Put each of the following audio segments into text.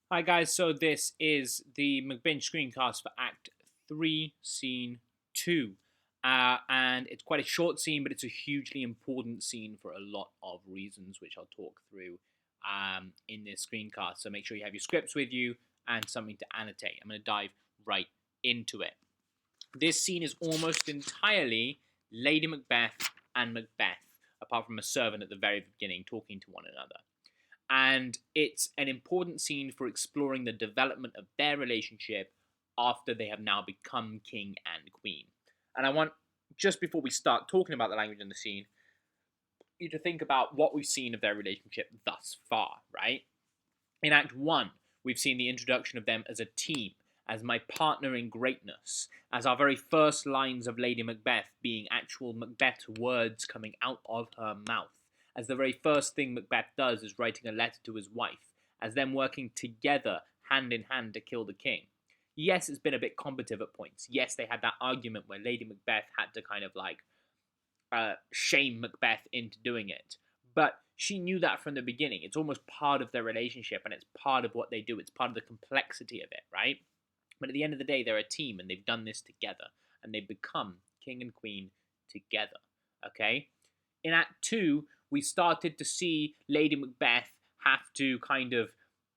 Hi guys, so this is the McBinge screencast for Act 3, Scene 2. And it's quite a short scene, but it's a hugely important scene for a lot of reasons, which I'll talk through in this screencast. So make sure you have your scripts with you and something to annotate. I'm going to dive right into it. This scene is almost entirely Lady Macbeth and Macbeth, apart from a servant at the very beginning talking to one another, and it's an important scene for exploring the development of their relationship after they have now become king and queen. And I want, just before we start talking about the language in the scene, you to think about what we've seen of their relationship thus far, right? In Act 1, we've seen the introduction of them as a team, as my partner in greatness, as our very first lines of Lady Macbeth being actual Macbeth's words coming out of her mouth, as the very first thing Macbeth does is writing a letter to his wife, as them working together, hand in hand, to kill the king. Yes, it's been a bit combative at points. Yes, they had that argument where Lady Macbeth had to kind of like shame Macbeth into doing it. But she knew that from the beginning. It's almost part of their relationship and it's part of what they do. It's part of the complexity of it, right? But at the end of the day, they're a team and they've done this together and they've become king and queen together, okay? In Act 2, we started to see Lady Macbeth have to kind of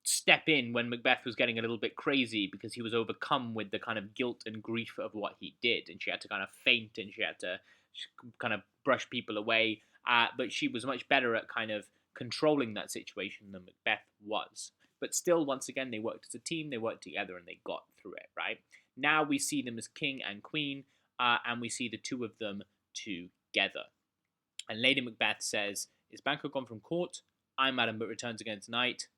step in when Macbeth was getting a little bit crazy because he was overcome with the kind of guilt and grief of what he did, and she had to kind of faint and she had to kind of brush people away. But she was much better at kind of controlling that situation than Macbeth was. But still, once again, they worked as a team, they worked together, and they got through it, right? Now we see them as king and queen, and we see the two of them together. And Lady Macbeth says, "Is Banquo gone from court? Ay, madam, but returns again tonight."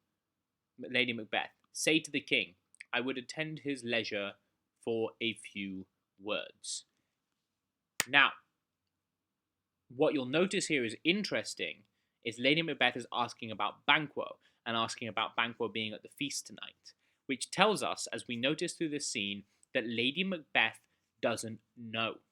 Lady Macbeth, "Say to the king, I would attend his leisure for a few words." Now, what you'll notice here is interesting is Lady Macbeth is asking about Banquo and asking about Banquo being at the feast tonight, which tells us, as we notice through this scene, that Lady Macbeth doesn't know.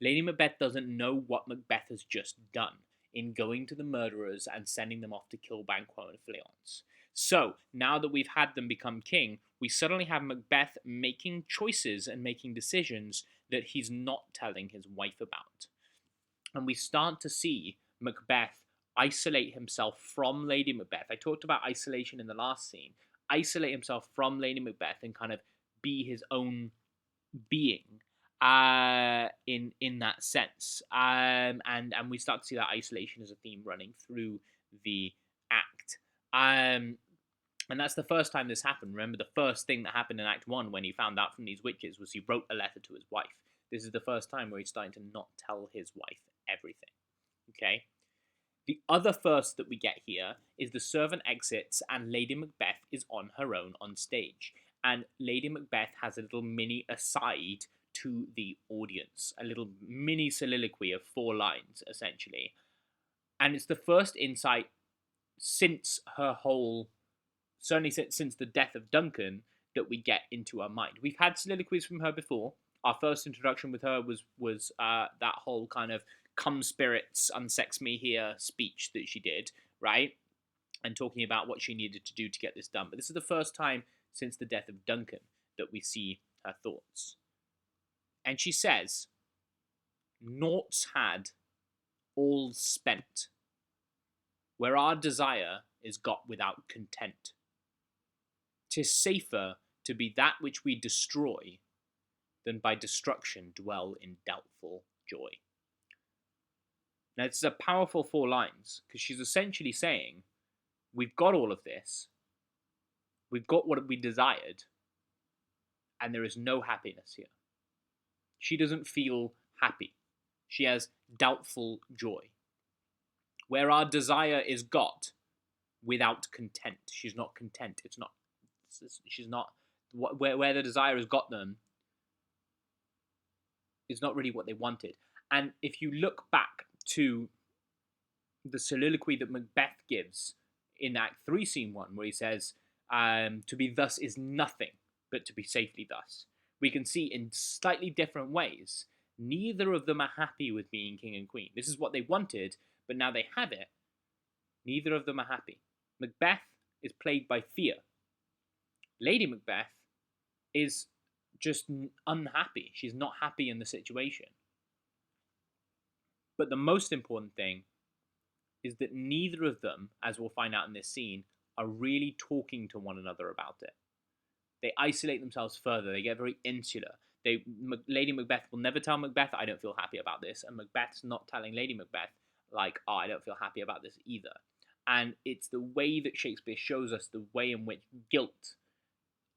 Lady Macbeth doesn't know what Macbeth has just done in going to the murderers and sending them off to kill Banquo and Fleance. So, now that we've had them become king, we suddenly have Macbeth making choices and making decisions that he's not telling his wife about. And we start to see Macbeth isolate himself from Lady Macbeth. I talked about isolation in the last scene. Isolate himself from Lady Macbeth and kind of be his own being in that sense. And we start to see that isolation as a theme running through the act. And that's the first time this happened. Remember, the first thing that happened in Act 1 when he found out from these witches was he wrote a letter to his wife. This is the first time where he's starting to not tell his wife everything. Okay? The other first that we get here is the servant exits and Lady Macbeth is on her own on stage. And Lady Macbeth has a little mini aside to the audience, a little mini soliloquy of 4 lines, essentially. And it's the first insight since her whole, certainly since the death of Duncan, that we get into her mind. We've had soliloquies from her before. Our first introduction with her was that whole kind of "come spirits, unsex me here" speech that she did, right? And talking about what she needed to do to get this done. But this is the first time since the death of Duncan that we see her thoughts. And she says, "Naught's had, all's spent. Where our desire is got without content. 'Tis safer to be that which we destroy than by destruction dwell in doubtful joy." Now, this is a powerful 4 lines because she's essentially saying, we've got all of this, we've got what we desired, and there is no happiness here. She doesn't feel happy. She has doubtful joy. Where our desire is got without content. She's not content. She's not, where the desire has got them is not really what they wanted. And if you look back to the soliloquy that Macbeth gives in Act 3, Scene 1, where he says, "To be thus is nothing, but to be safely thus," we can see in slightly different ways, neither of them are happy with being king and queen. This is what they wanted, but now they have it. Neither of them are happy. Macbeth is plagued by fear. Lady Macbeth is just unhappy. She's not happy in the situation. But the most important thing is that neither of them, as we'll find out in this scene, are really talking to one another about it. They isolate themselves further. They get very insular. Lady Macbeth will never tell Macbeth, I don't feel happy about this. And Macbeth's not telling Lady Macbeth, like, oh, I don't feel happy about this either. And it's the way that Shakespeare shows us the way in which guilt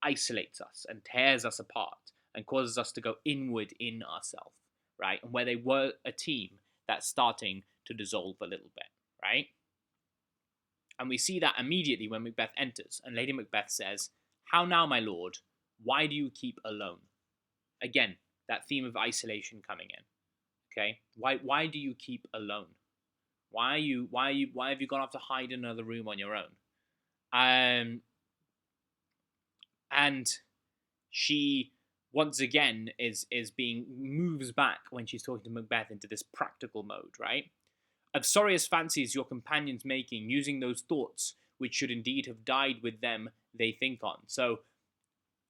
isolates us and tears us apart and causes us to go inward in ourselves, right? And where they were a team, that's starting to dissolve a little bit, right? And we see that immediately when Macbeth enters, and Lady Macbeth says, "How now, my lord? Why do you keep alone?" Again, that theme of isolation coming in. Okay? Why do you keep alone? Why have you gone off to hide in another room on your own? And she once again moves back when she's talking to Macbeth into this practical mode, right? Of sorriest fancies your companions making, using those thoughts which should indeed have died with them they think on. So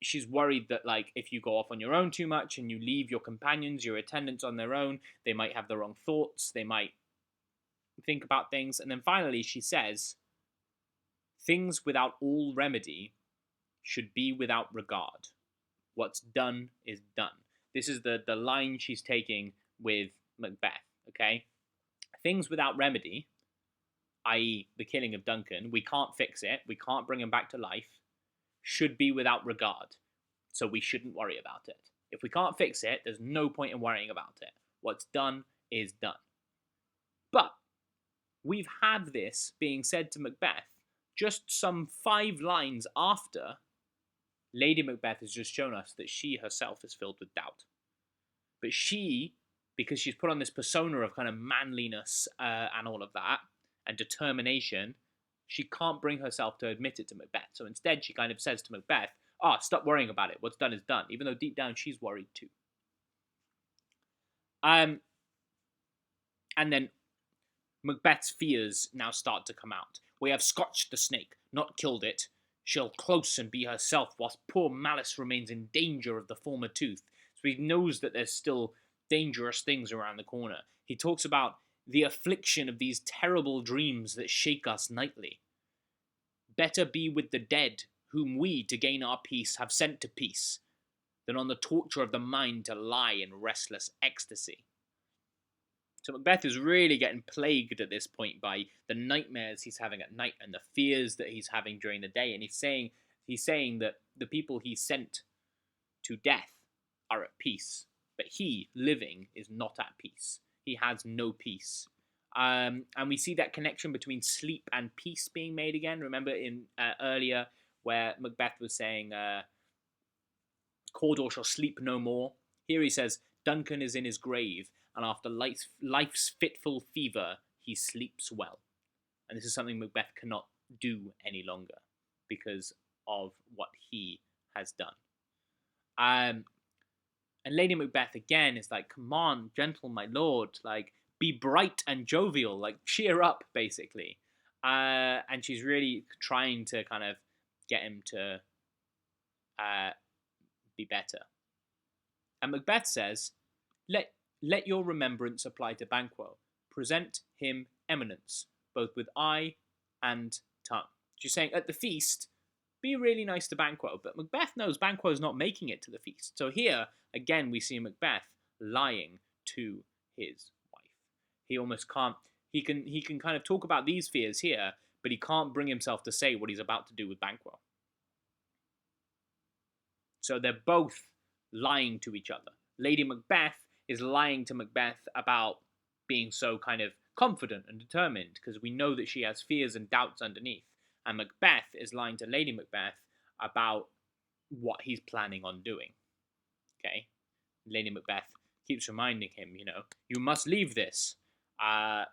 she's worried that, like, if you go off on your own too much and you leave your companions, your attendants on their own, they might have the wrong thoughts, they might think about things. And then finally she says, things without all remedy should be without regard. What's done is done. This is the line she's taking with Macbeth, okay? Things without remedy, i.e. the killing of Duncan, we can't fix it, we can't bring him back to life, should be without regard. So we shouldn't worry about it. If we can't fix it, there's no point in worrying about it. What's done is done. But we've had this being said to Macbeth just some 5 lines after Lady Macbeth has just shown us that she herself is filled with doubt. But she, because she's put on this persona of kind of manliness and all of that, and determination, she can't bring herself to admit it to Macbeth. So instead, she kind of says to Macbeth, oh, stop worrying about it. What's done is done. Even though deep down, she's worried too. And then Macbeth's fears now start to come out. We have scotched the snake, not killed it. She'll close and be herself, whilst poor Malice remains in danger of the former tooth. So he knows that there's still dangerous things around the corner. He talks about the affliction of these terrible dreams that shake us nightly. Better be with the dead, whom we, to gain our peace, have sent to peace, than on the torture of the mind to lie in restless ecstasy. So Macbeth is really getting plagued at this point by the nightmares he's having at night and the fears that he's having during the day. And he's saying that the people he sent to death are at peace, but he, living, is not at peace. He has no peace. And we see that connection between sleep and peace being made again. Remember in earlier where Macbeth was saying, Cawdor shall sleep no more. Here he says, Duncan is in his grave, and after life's fitful fever, he sleeps well. And this is something Macbeth cannot do any longer because of what he has done. And Lady Macbeth again is like, come on, gentle my lord, like, be bright and jovial, like, cheer up, basically. And she's really trying to kind of get him to be better. And Macbeth says, let your remembrance apply to Banquo. Present him eminence, both with eye and tongue. She's saying, at the feast, be really nice to Banquo. But Macbeth knows Banquo's not making it to the feast. So here, again, we see Macbeth lying to his wife. He almost can't, he can kind of talk about these fears here, but he can't bring himself to say what he's about to do with Banquo. So they're both lying to each other. Lady Macbeth is lying to Macbeth about being so kind of confident and determined, because we know that she has fears and doubts underneath. And Macbeth is lying to Lady Macbeth about what he's planning on doing. Okay? Lady Macbeth keeps reminding him, you must leave this. But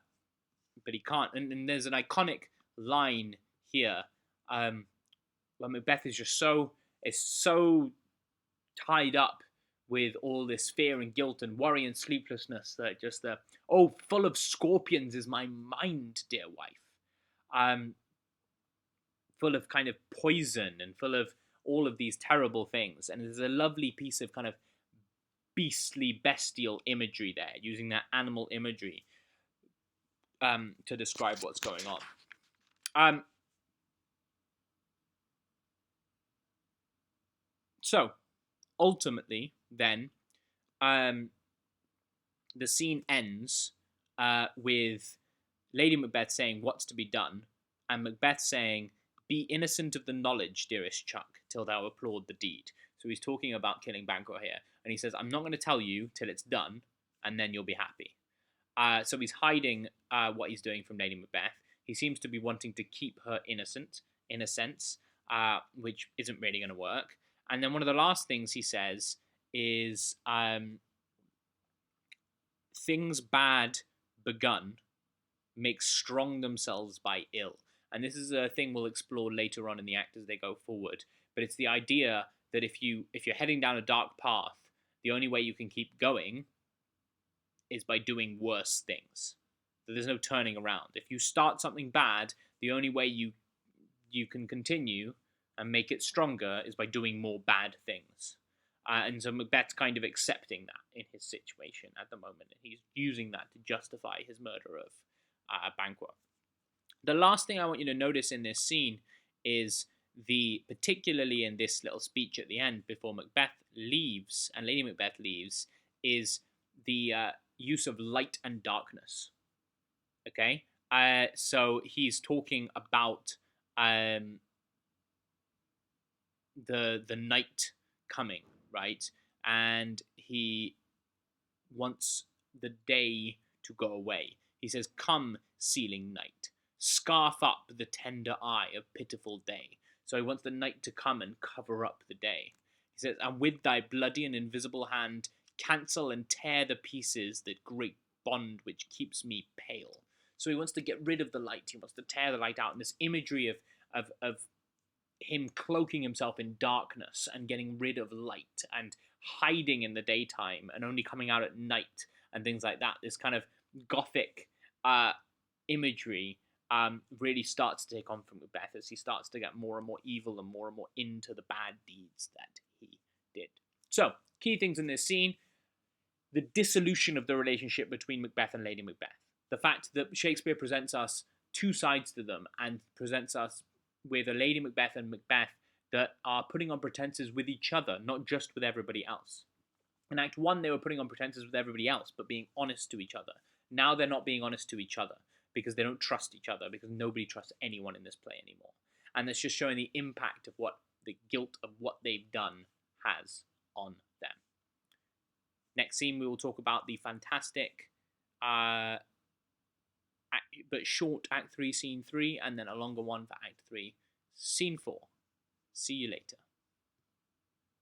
he can't. And there's an iconic line here where Macbeth is just so tied up with all this fear and guilt and worry and sleeplessness that just full of scorpions is my mind, dear wife. Full of kind of poison and full of all of these terrible things. And there's a lovely piece of kind of beastly, bestial imagery there, using that animal imagery to describe what's going on. So, ultimately, then, the scene ends with Lady Macbeth saying, "What's to be done?" and Macbeth saying, "Be innocent of the knowledge, dearest Chuck, till thou applaud the deed." So he's talking about killing Banquo here. And he says, "I'm not going to tell you till it's done, and then you'll be happy." So he's hiding what he's doing from Lady Macbeth. He seems to be wanting to keep her innocent, in a sense, which isn't really going to work. And then one of the last things he says is, things bad begun make strong themselves by ill. And this is a thing we'll explore later on in the act as they go forward. But it's the idea that if you're heading down a dark path, the only way you can keep going is by doing worse things. That there's no turning around. If you start something bad, the only way you can continue and make it stronger is by doing more bad things. And so Macbeth's kind of accepting that in his situation at the moment. And he's using that to justify his murder of Banquo. The last thing I want you to notice in this scene is particularly in this little speech at the end before Macbeth leaves and Lady Macbeth leaves, is the use of light and darkness. Okay? So he's talking about the night coming, right? And he wants the day to go away. He says, "Come, sealing night, scarf up the tender eye of pitiful day." So he wants the night to come and cover up the day. He says, "And with thy bloody and invisible hand, cancel and tear the pieces that great bond which keeps me pale." So he wants to get rid of the light. He wants to tear the light out. And this imagery of him cloaking himself in darkness and getting rid of light and hiding in the daytime and only coming out at night and things like that. This kind of gothic imagery really starts to take on from Macbeth as he starts to get more and more evil and more into the bad deeds that he did. So, key things in this scene: the dissolution of the relationship between Macbeth and Lady Macbeth. The fact that Shakespeare presents us two sides to them and presents us with a Lady Macbeth and Macbeth that are putting on pretenses with each other, not just with everybody else. In Act 1, they were putting on pretenses with everybody else, but being honest to each other. Now they're not being honest to each other because they don't trust each other, because nobody trusts anyone in this play anymore. And that's just showing the impact of what the guilt of what they've done has on them. Next scene, we will talk about the fantastic but short Act 3, Scene 3, and then a longer one for Act 3, Scene 4. See you later.